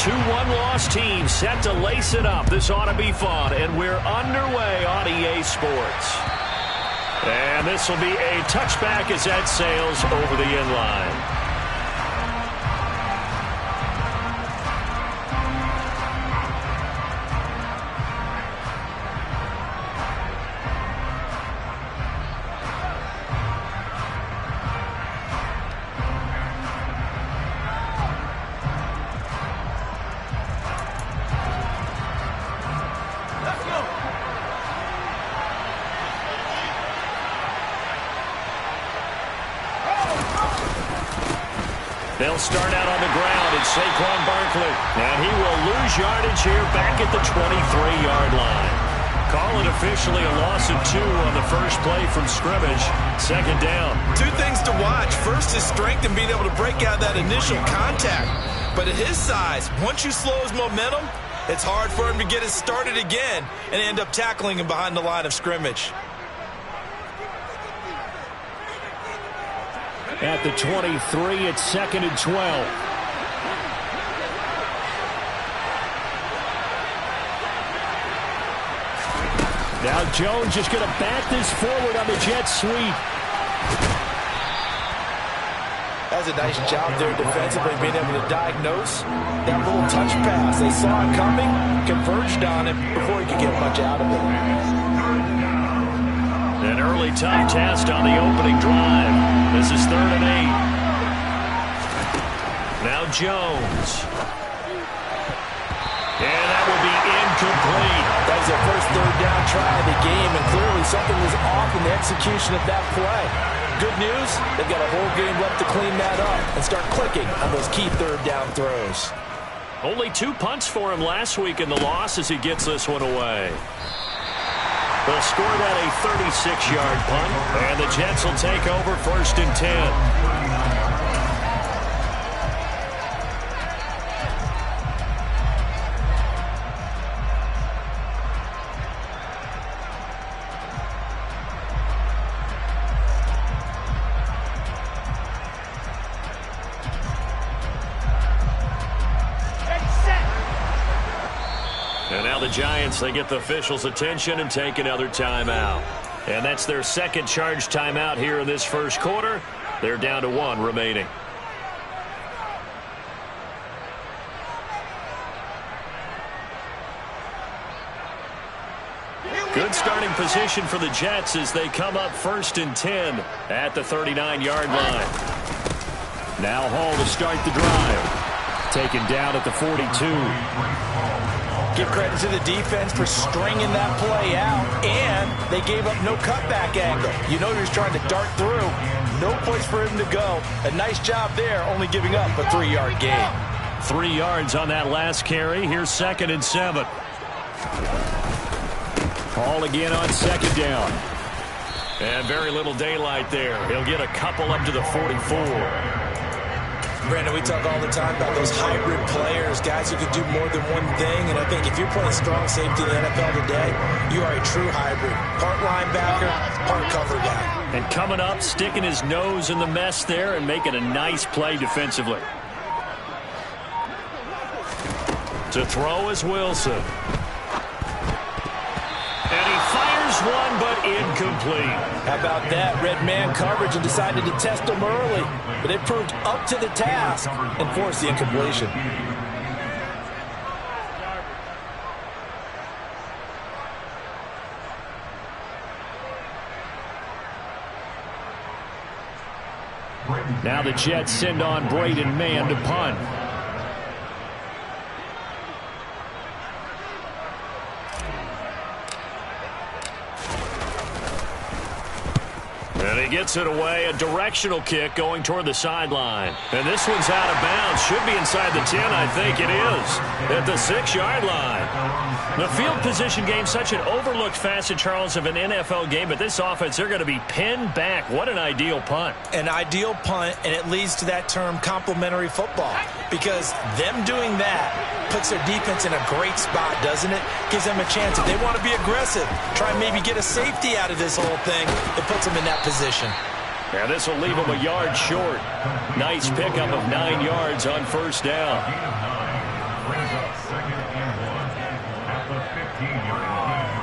Two one-loss teams set to lace it up. This ought to be fun, and we're underway on EA Sports. And this will be a touchback as that sails over the end line. They'll start out on the ground. It's Saquon Barkley. And he will lose yardage here back at the 23-yard line. Call it officially a loss of 2 on the first play from scrimmage. Second down. Two things to watch. First is strength and being able to break out that initial contact. But at his size, once you slow his momentum, it's hard for him to get it started again and end up tackling him behind the line of scrimmage. At the 23, it's 2nd and 12. Now Jones just going to back this forward on the jet sweep. That's a nice job there defensively, being able to diagnose that little touch pass. They saw it coming, converged on it before he could get much out of it. An early tough test on the opening drive. This is 3rd and 8. Now Jones. And that will be incomplete. That was their first 3rd down try of the game, and clearly something was off in the execution of that play. Good news, they've got a whole game left to clean that up and start clicking on those key 3rd down throws. Only 2 punts for him last week in the loss as he gets this one away. They'll score that a 36-yard punt, and the Jets will take over 1st and 10. And now the Giants, they get the officials' attention and take another timeout. And that's their second charge timeout here in this first quarter. They're down to 1 remaining. Good starting position for the Jets as they come up 1st and 10 at the 39-yard line. Now Hall to start the drive. Taken down at the 42. Give credit to the defense for stringing that play out, and they gave up no cutback angle. You know he was trying to dart through. No place for him to go. A nice job there, only giving up a 3-yard gain. 3 yards on that last carry. Here's 2nd and 7. Hall again on 2nd down. And very little daylight there. He'll get a couple up to the 44. Brandon, we talk all the time about those hybrid players, guys who can do more than one thing, and I think if you're playing strong safety in the NFL today, you are a true hybrid. Part linebacker, part cover guy. And coming up, sticking his nose in the mess there and making a nice play defensively. To throw is Wilson. And he fires one, but incomplete. How about that? Red man coverage and decided to test him early. But it proved up to the task and forced the incompletion. Now the Jets send on Braden Mann to punt. And he gets it away, a directional kick going toward the sideline. And this one's out of bounds. Should be inside the 10, I think it is, at the 6-yard line. The field position game, such an overlooked facet, Charles, of an NFL game, but this offense, they're going to be pinned back. What an ideal punt. An ideal punt, and it leads to that term complementary football, because them doing that puts their defense in a great spot, doesn't it? Gives them a chance. If they want to be aggressive, try and maybe get a safety out of this whole thing, it puts them in that position. And this will leave them a yard short. Nice pickup of 9 yards on 1st down. brings up 2nd and 1 at the 15-yard line.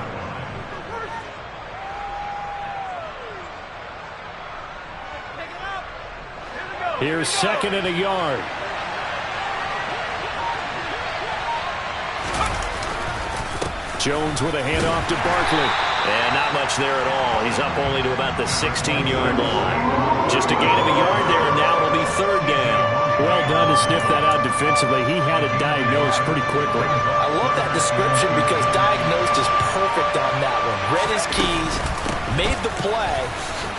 Here's 2nd and a yard. Jones with a handoff to Barkley. And not much there at all. He's up only to about the 16-yard line. Just a gain of a yard there, and now it'll be 3rd down. Well done to sniff that out defensively. He had it diagnosed pretty quickly. I love that description because diagnosed is perfect on that one. Read his keys, made the play,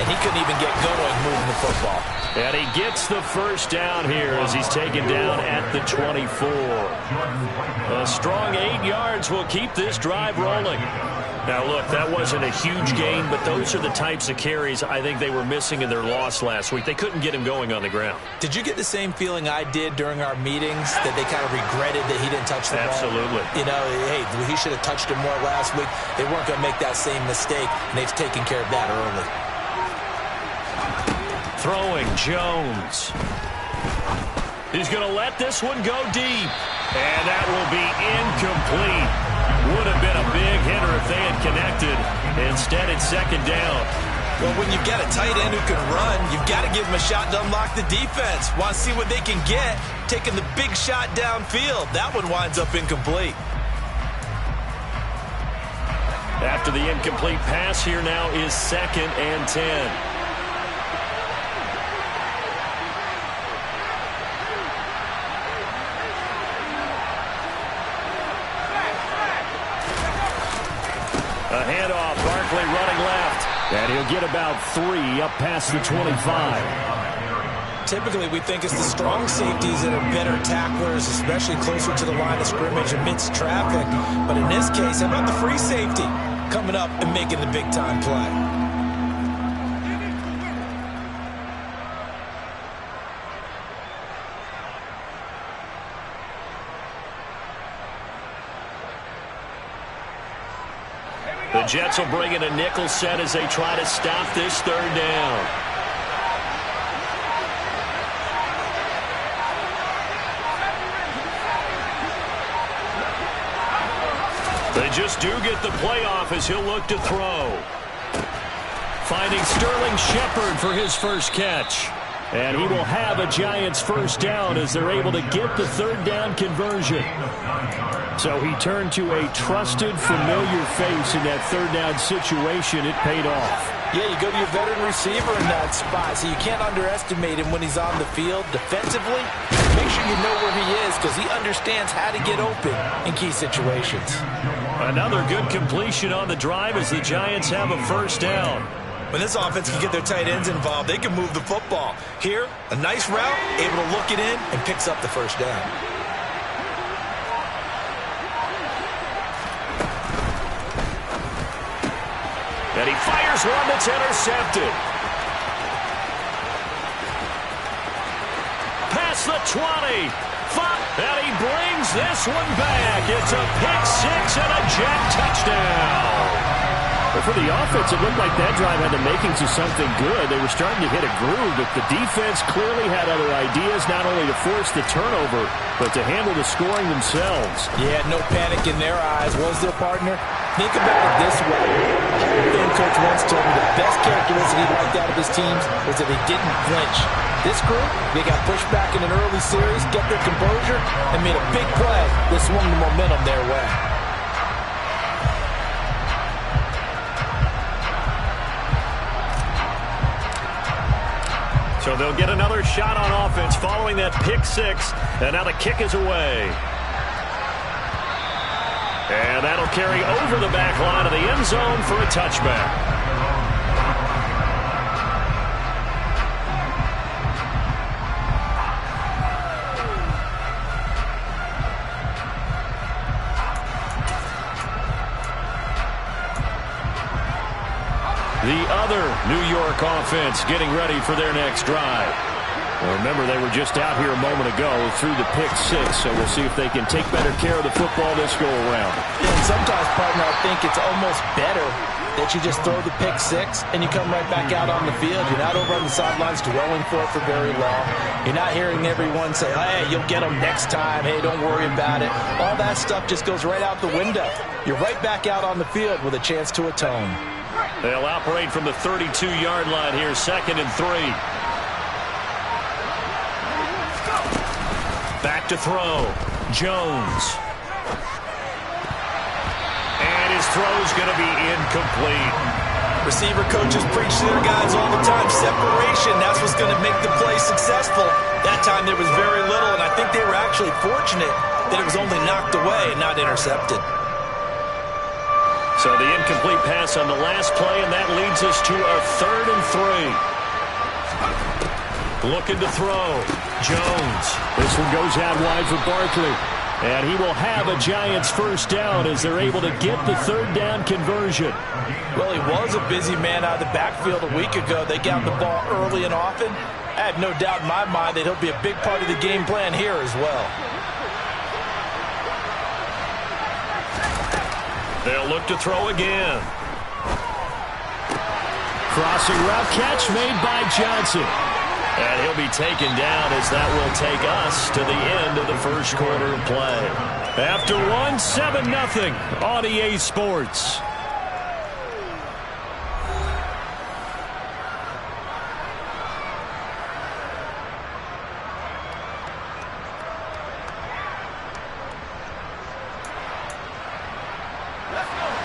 and he couldn't even get going moving the football. And he gets the 1st down here as he's taken down at the 24. A strong 8 yards will keep this drive rolling. Now, look, that wasn't a huge gain, but those are the types of carries I think they were missing in their loss last week. They couldn't get him going on the ground. Did you get the same feeling I did during our meetings, that they kind of regretted that he didn't touch the ball? Absolutely. You know, hey, he should have touched him more last week. They weren't going to make that same mistake, and they've taken care of that early. Throwing Jones. He's going to let this one go deep. And that will be incomplete. Would have been a big hitter if they had connected. Instead, it's 2nd down. Well, when you've got a tight end who can run, you've got to give him a shot to unlock the defense. Want to see what they can get, taking the big shot downfield. That one winds up incomplete. After the incomplete pass, here now is 2nd and 10. A handoff, Barkley running left. And he'll get about 3 up past the 25. Typically, we think it's the strong safeties that are better tacklers, especially closer to the line of scrimmage amidst traffic. But in this case, how about the free safety coming up and making the big-time play? The Jets will bring in a nickel set as they try to stop this 3rd down. They just do get the playoff as he'll look to throw. Finding Sterling Shepard for his first catch. And he will have a Giants 1st down as they're able to get the 3rd down conversion. So he turned to a trusted, familiar face in that 3rd down situation. It paid off. Yeah, you go to your veteran receiver in that spot, so you can't underestimate him when he's on the field. Defensively, make sure you know where he is because he understands how to get open in key situations. Another good completion on the drive as the Giants have a 1st down. When this offense can get their tight ends involved, they can move the football. Here, a nice route, able to look it in, and picks up the 1st down. And he fires one that's intercepted. Past the 20. And he brings this one back. It's a pick-6 and a Jet touchdown. But for the offense, it looked like that drive had the makings of something good. They were starting to hit a groove, but the defense clearly had other ideas, not only to force the turnover, but to handle the scoring themselves. Yeah, no panic in their eyes, was there, partner? Think about it this way. Then coach once told me the best characteristic he liked out of his teams was that they didn't flinch. This group, they got pushed back in an early series, kept their composure, and made a big play that swung the momentum their way. So they'll get another shot on offense following that pick-6, and now the kick is away. And that'll carry over the back line of the end zone for a touchback. The other New York offense getting ready for their next drive. Well, remember, they were just out here a moment ago through the pick six, so we'll see if they can take better care of the football this go-around. Yeah, and sometimes, partner, I think it's almost better that you just throw the pick six and you come right back out on the field. You're not over on the sidelines dwelling for it for very long. You're not hearing everyone say, hey, you'll get them next time. Hey, don't worry about it. All that stuff just goes right out the window. You're right back out on the field with a chance to atone. They'll operate from the 32-yard line here, 2nd and 3. Back to throw. Jones. And his throw's going to be incomplete. Receiver coaches preach to their guys all the time. Separation, that's what's going to make the play successful. That time there was very little, and I think they were actually fortunate that it was only knocked away and not intercepted. So the incomplete pass on the last play, and that leads us to a 3rd and 3. Looking to throw. Jones. This one goes out wide for Barkley. And he will have a Giants first down as they're able to get the 3rd down conversion. Well, he was a busy man out of the backfield a week ago. They got the ball early and often. I have no doubt in my mind that he'll be a big part of the game plan here as well. They'll look to throw again. Crossing route catch made by Johnson. And he'll be taken down as that will take us to the end of the first quarter of play. After one, 7-0 on EA Sports.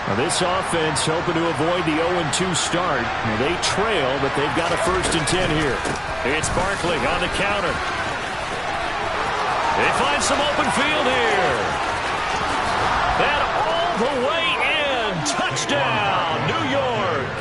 Now this offense hoping to avoid the 0-2 start. Now they trail, but they've got a 1st and 10 here. It's Barkley on the counter. They find some open field here. And all the way in. Touchdown, New York.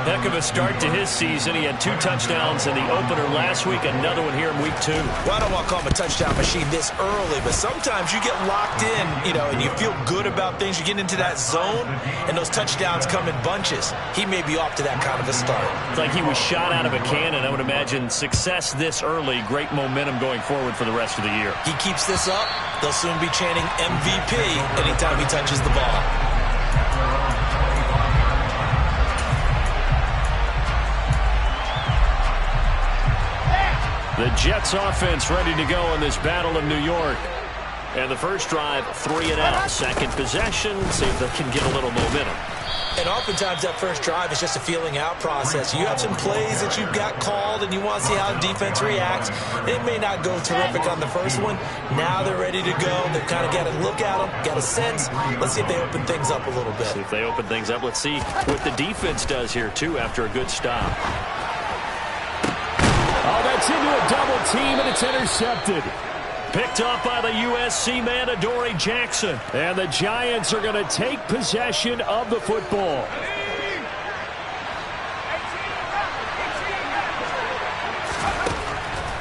Heck of a start to his season. He had 2 touchdowns in the opener last week, another one here in week 2. Well, I don't want to call him a touchdown machine this early, but sometimes you get locked in, and you feel good about things. You get into that zone, and those touchdowns come in bunches. He may be off to that kind of a start. It's like he was shot out of a cannon. I would imagine success this early, great momentum going forward for the rest of the year. He keeps this up, they'll soon be chanting MVP anytime he touches the ball. The Jets offense ready to go in this battle of New York. And the first drive, 3 and out. Second possession, see if they can get a little momentum. And oftentimes that first drive is just a feeling out process. You have some plays that you've got called and you want to see how the defense reacts. It may not go terrific on the first one. Now they're ready to go. They've kind of got to look at them, got a sense. Let's see if they open things up a little bit. See if they open things up. Let's see what the defense does here, too, after a good stop. Oh, that's into a double team, and it's intercepted. Picked up by the USC man, Adoree Jackson. And the Giants are going to take possession of the football.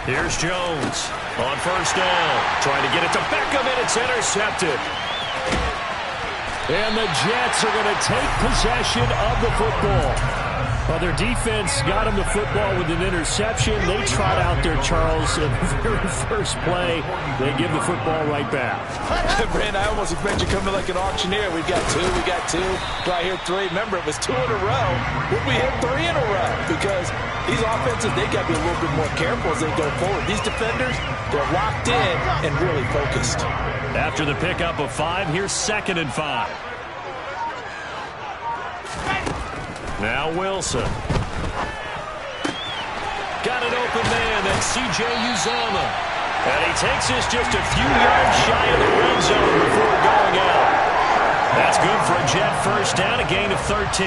Here's Jones on first down. Trying to get it to Beckham, and it's intercepted. And the Jets are going to take possession of the football. Well, their defense got him the football with an interception. They trot out there, Charles, in the very first play. They give the football right back. Brand, I almost expect you coming like an auctioneer. We got two. Do I hear 3? Remember, it was 2 in a row. Would we hit 3 in a row? Because these offenses, they got to be a little bit more careful as they go forward. These defenders, they're locked in and really focused. After the pickup of 5, here's 2nd and 5. Now Wilson. Got an open man. That's C.J. Uzomah. And he takes this just a few yards shy of the red zone before going out. That's good for a Jet first down, a gain of 13.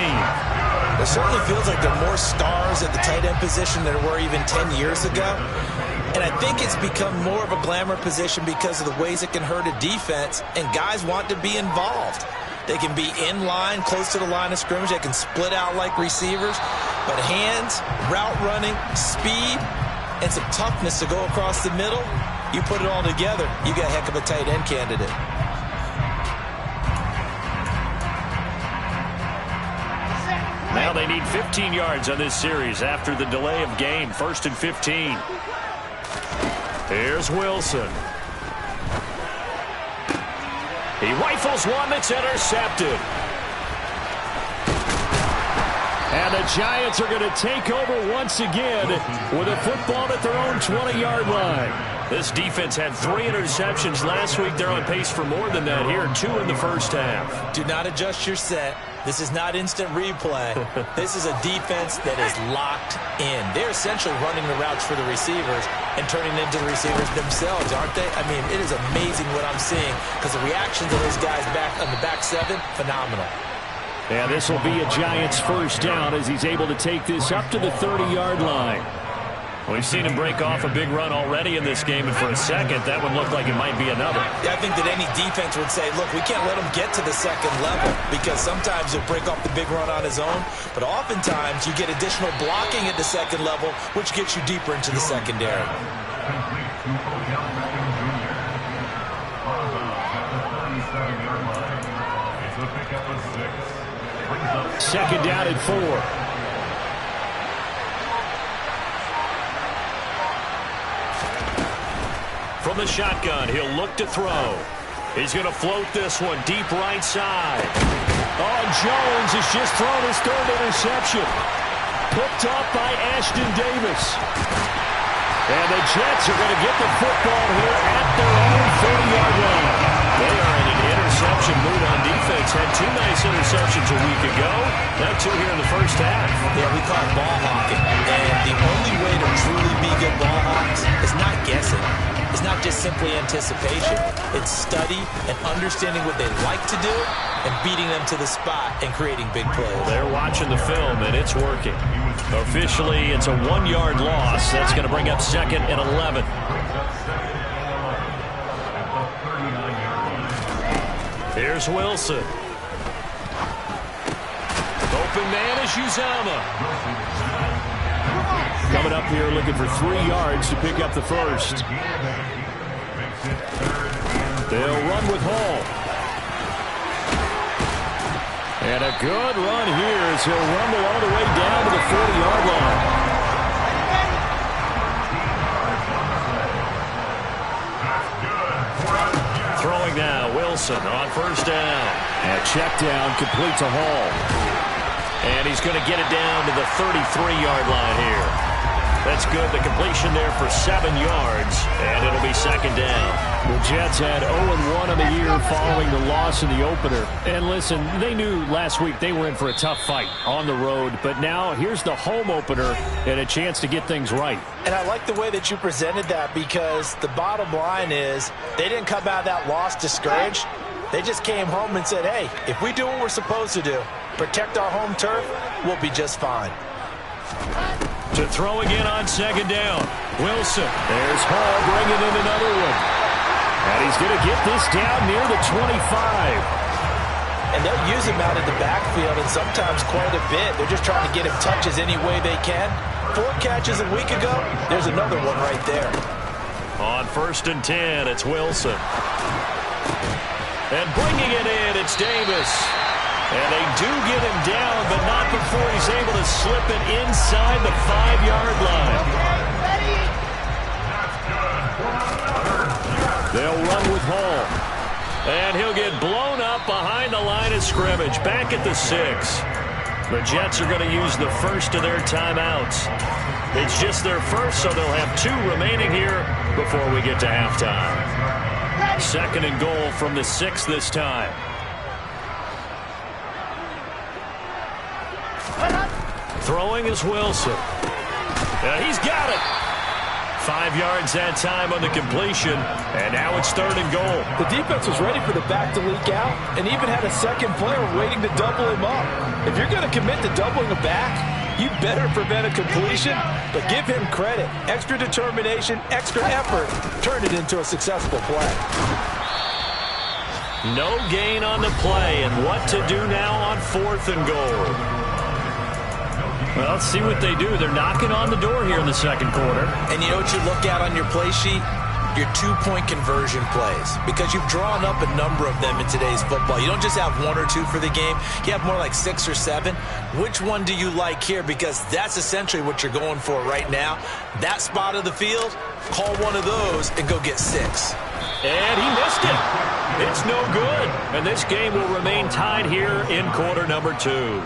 It certainly feels like there are more stars at the tight end position than there were even 10 years ago. And I think it's become more of a glamour position because of the ways it can hurt a defense, and guys want to be involved. They can be in line, close to the line of scrimmage. They can split out like receivers. But hands, route running, speed, and some toughness to go across the middle, you put it all together, you got a heck of a tight end candidate. Now they need 15 yards on this series after the delay of game. 1st and 15. Here's Wilson. He rifles one that's intercepted. And the Giants are going to take over once again with a football at their own 20-yard line. This defense had 3 interceptions last week. They're on pace for more than that here, 2 in the first half. Do not adjust your set. This is not instant replay. This is a defense that is locked in. They're essentially running the routes for the receivers and turning into the receivers themselves, aren't they? I mean, it is amazing what I'm seeing because the reactions of those guys back on the back 7, phenomenal. And this will be a Giants first down as he's able to take this up to the 30-yard line. We've seen him break off a big run already in this game, and for a second, that would look like it might be another. Yeah, I think that any defense would say, look, we can't let him get to the second level because sometimes he'll break off the big run on his own, but oftentimes you get additional blocking at the second level, which gets you deeper into the secondary. Second down and 4. From the shotgun, he'll look to throw. He's going to float this one deep right side. Oh, Jones has just thrown his 3rd interception. Picked up by Ashton Davis. And the Jets are going to get the football here at their own 30-yard line. They are in an interception mood on defense. Had 2 nice interceptions a week ago. Now 2 here in the first half. Yeah, we call it ball hawking. And the only way to truly be good ball hawks is not guessing. It's not just simply anticipation. It's study and understanding what they like to do and beating them to the spot and creating big plays. They're watching the film, and it's working. Officially, it's a 1-yard loss. That's going to bring up 2nd and 11. Here's Wilson. Open man is Uzama. Coming up here looking for 3 yards to pick up the first. They'll run with Hall. And a good run here as he'll rumble all the way down to the 40-yard line. Throwing now, Wilson on first down. And a check down complete to Hall. And he's going to get it down to the 33-yard line here. That's good. The completion there for 7 yards, and it'll be 2nd down. The Jets had 0-1 on the year following the loss in the opener. And listen, they knew last week they were in for a tough fight on the road, but now here's the home opener and a chance to get things right. And I like the way that you presented that because the bottom line is they didn't come out of that loss discouraged. They just came home and said, hey, if we do what we're supposed to do, protect our home turf, we'll be just fine. To throw again on 2nd down. Wilson. There's Hall bringing in another one. And he's going to get this down near the 25. And they'll use him out of the backfield and sometimes quite a bit. They're just trying to get him touches any way they can. 4 catches a week ago. There's another one right there. On 1st and 10, it's Wilson. And bringing it in, it's Davis. And they do get him down, but not before he's able to slip it inside the 5-yard line. They'll run with Hall. And he'll get blown up behind the line of scrimmage, back at the 6. The Jets are going to use the first of their timeouts. It's just their first, so they'll have 2 remaining here before we get to halftime. 2nd and goal from the 6 this time. Throwing is Wilson. He's got it. 5 yards that time on the completion, and now it's 3rd and goal. The defense was ready for the back to leak out and even had a second player waiting to double him up. If you're going to commit to doubling a back, you better prevent a completion, but give him credit. Extra determination, extra effort, turn it into a successful play. No gain on the play, and what to do now on 4th and goal. Well, let's see what they do. They're knocking on the door here in the 2nd quarter. And you know what you look at on your play sheet? your two-point conversion plays, because you've drawn up a number of them in today's football. You don't just have one or two for the game. You have more like 6 or 7. Which one do you like here? Because that's essentially what you're going for right now. That spot of the field, call one of those and go get 6. And he missed it. It's no good. And this game will remain tied here in quarter number 2.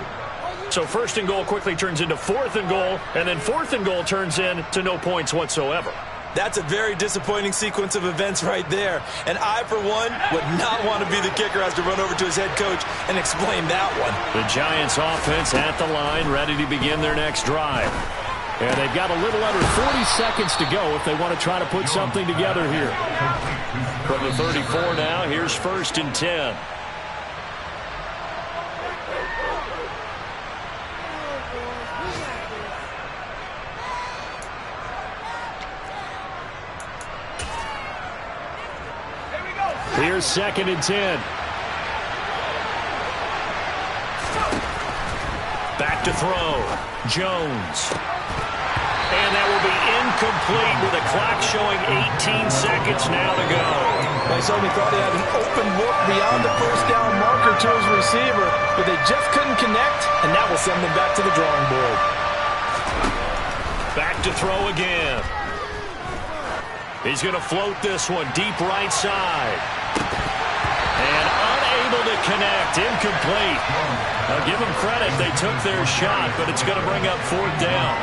So 1st and goal quickly turns into 4th and goal, and then 4th and goal turns into no points whatsoever. That's a very disappointing sequence of events right there. And I, for one, would not want to be the kicker as to run over to his head coach and explain that one. The Giants offense at the line, ready to begin their next drive. And they've got a little under 40 seconds to go if they want to try to put something together here. From the 34 now, here's 1st and 10. Here's 2nd and 10. Back to throw. Jones. And that will be incomplete with a clock showing 18 seconds now to go. They certainly thought he had an open look beyond the 1st down marker to his receiver, but they just couldn't connect, and that will send them back to the drawing board. Back to throw again. He's going to float this one deep right side. And unable to connect. Incomplete. I'll give them credit. They took their shot, but it's going to bring up 4th down.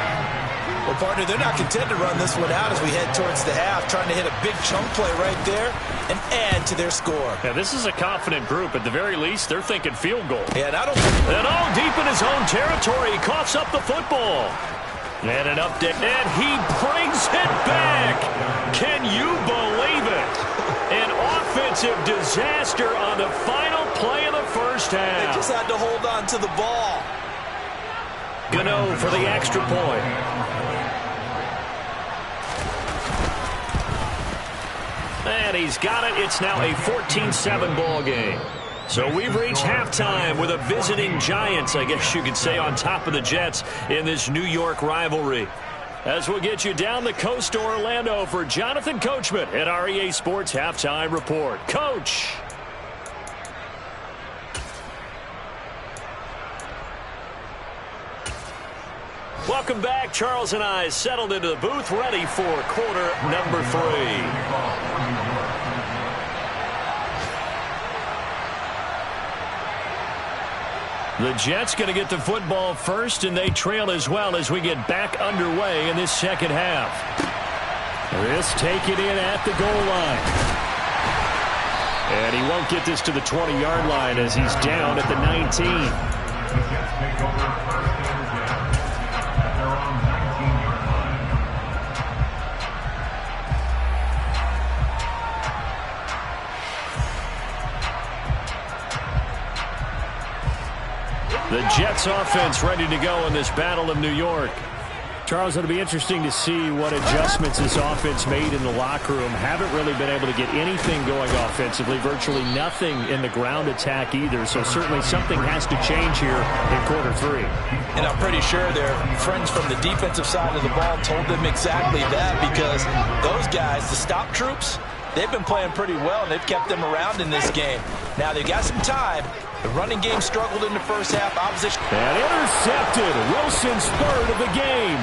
Well, partner, they're not content to run this one out as we head towards the half, trying to hit a big chunk play right there and add to their score. Yeah, this is a confident group. At the very least, they're thinking field goal. Yeah, and I don't... And deep in his own territory, he coughs up the football. And an update, and he brings it back. Can you believe it? An offensive disaster on the final play of the 1st half. They just had to hold on to the ball. Gano for the extra point. And he's got it. It's now a 14-7 ball game. So we've reached halftime with a visiting Giants, I guess you could say, on top of the Jets in this New York rivalry. As we'll get you down the coast to Orlando for Jonathan Coachman at our EA Sports Halftime Report. Coach. Welcome back. Charles and I settled into the booth, ready for quarter number 3. The Jets going to get the football first, and they trail as well as we get back underway in this 2nd half. This taken in at the goal line. And he won't get this to the 20-yard line as he's down at the 19. The Jets take over 1st and 10 at their own 19-yard line. The Jets offense ready to go in this Battle of New York. Charles, it'll be interesting to see what adjustments this offense made in the locker room. Haven't really been able to get anything going offensively, virtually nothing in the ground attack either. So certainly something has to change here in quarter 3. And I'm pretty sure their friends from the defensive side of the ball told them exactly that, because those guys, the stop troops, they've been playing pretty well, and they've kept them around in this game. Now they've got some time. The running game struggled in the 1st half. Opposition. And intercepted. Wilson's 3rd of the game.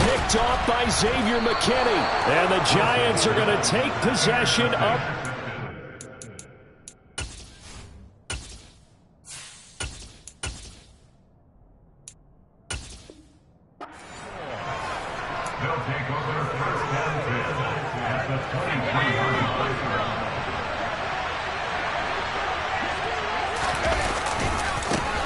Picked off by Xavier McKinney. And the Giants are going to take possession up. They'll take over 1st and 10 at the 23-yard line.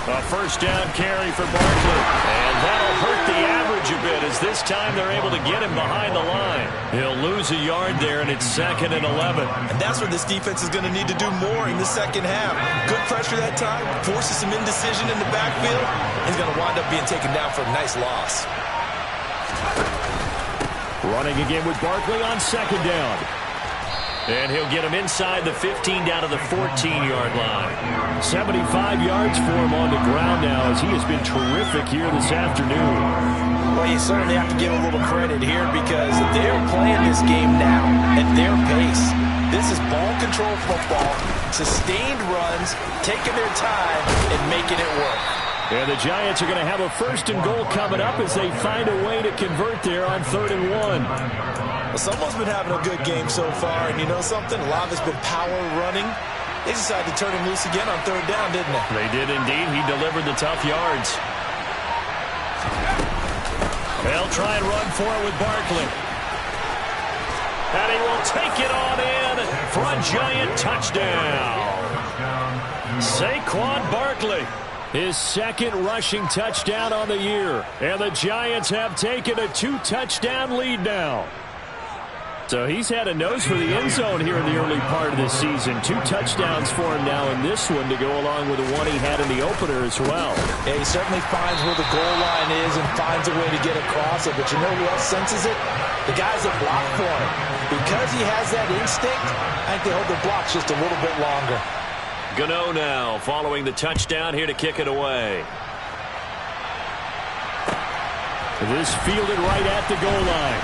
A 1st down carry for Barkley. And that'll hurt the average a bit, as this time they're able to get him behind the line. He'll lose a yard there, and it's 2nd and 11. And that's where this defense is going to need to do more in the 2nd half. Good pressure that time, forces some indecision in the backfield. He's going to wind up being taken down for a nice loss. Running again with Barkley on 2nd down. And he'll get him inside the 15 down to the 14-yard line. 75 yards for him on the ground now, as he has been terrific here this afternoon. Well, you certainly have to give a little credit here because they're playing this game now at their pace. This is ball control football, sustained runs, taking their time, and making it work. And the Giants are going to have a 1st and goal coming up as they find a way to convert there on 3rd and 1. Well, someone's been having a good game so far, and you know something? A lot of it's been power running. They decided to turn him loose again on 3rd down, didn't they? They did indeed. He delivered the tough yards. They'll try and run for it with Barkley. And he will take it on in for a Giant touchdown. Saquon Barkley, his 2nd rushing touchdown on the year. And the Giants have taken a 2-touchdown lead now. So he's had a nose for the end zone here in the early part of this season. 2 touchdowns for him now in this one to go along with the one he had in the opener as well. Yeah, he certainly finds where the goal line is and finds a way to get across it. But you know who else senses it? The guys that block for him. Because he has that instinct, I think they hold their blocks just a little bit longer. Gano now following the touchdown here to kick it away. This fielded right at the goal line.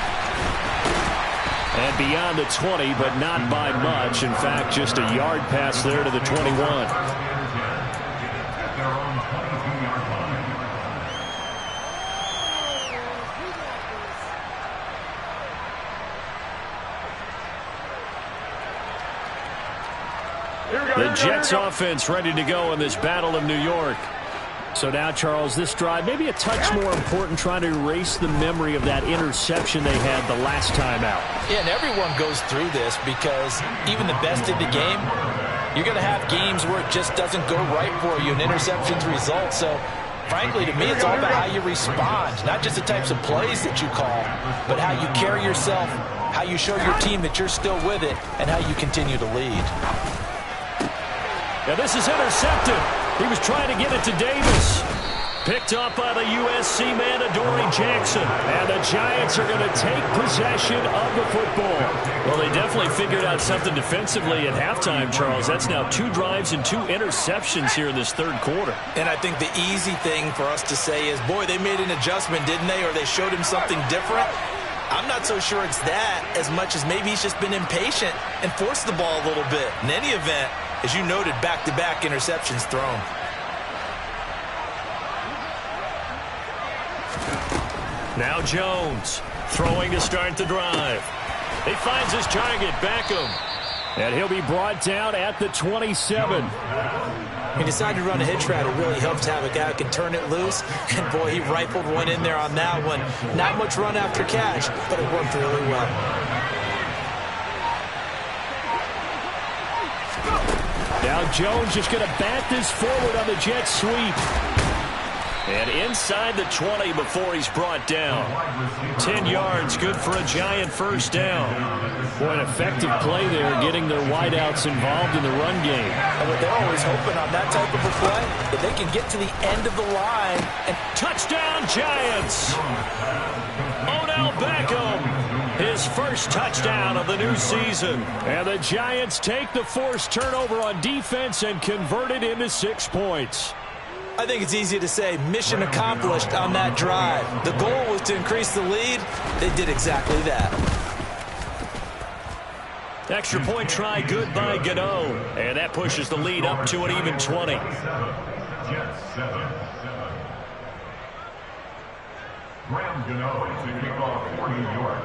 And beyond the 20, but not by much. In fact, just a yard pass there to the 21. The Jets offense ready to go in this Battle of New York. So now, Charles, this drive maybe a touch more important, trying to erase the memory of that interception they had the last time out. Yeah, and everyone goes through this because even the best in the game, you're going to have games where it just doesn't go right for you and interceptions result. So, frankly, to me, it's all about how you respond, not just the types of plays that you call, but how you carry yourself, how you show your team that you're still with it, and how you continue to lead. Now this is intercepted. He was trying to get it to Davis. Picked up by the USC man, Adoree Jackson. And the Giants are going to take possession of the football. Well, they definitely figured out something defensively at halftime, Charles. That's now 2 drives and 2 interceptions here in this 3rd quarter. And I think the easy thing for us to say is, boy, they made an adjustment, didn't they? Or they showed him something different. I'm not so sure it's that as much as maybe he's just been impatient and forced the ball a little bit. In any event, as you noted, back-to-back interceptions thrown. Now Jones throwing to start the drive. He finds his target, Beckham. And he'll be brought down at the 27. He decided to run a hitch route. It really helps to have a guy who can turn it loose. And, boy, he rifled one in there on that one. Not much run after catch, but it worked really well. Now Jones just going to bat this forward on the jet sweep. And inside the 20 before he's brought down. 10 yards, good for a Giant 1st down. Boy, an effective play there, getting their wideouts involved in the run game. And what they're always hoping on that type of a play, that they can get to the end of the line. And touchdown, Giants! Odell Beckham, his 1st touchdown of the new season. And the Giants take the forced turnover on defense and convert it into 6 points. I think it's easy to say mission accomplished on that drive. The goal was to increase the lead. They did exactly that. Extra point try, good by Gano. And that pushes the lead up to an even 20. Graham Gano to kick off for New York.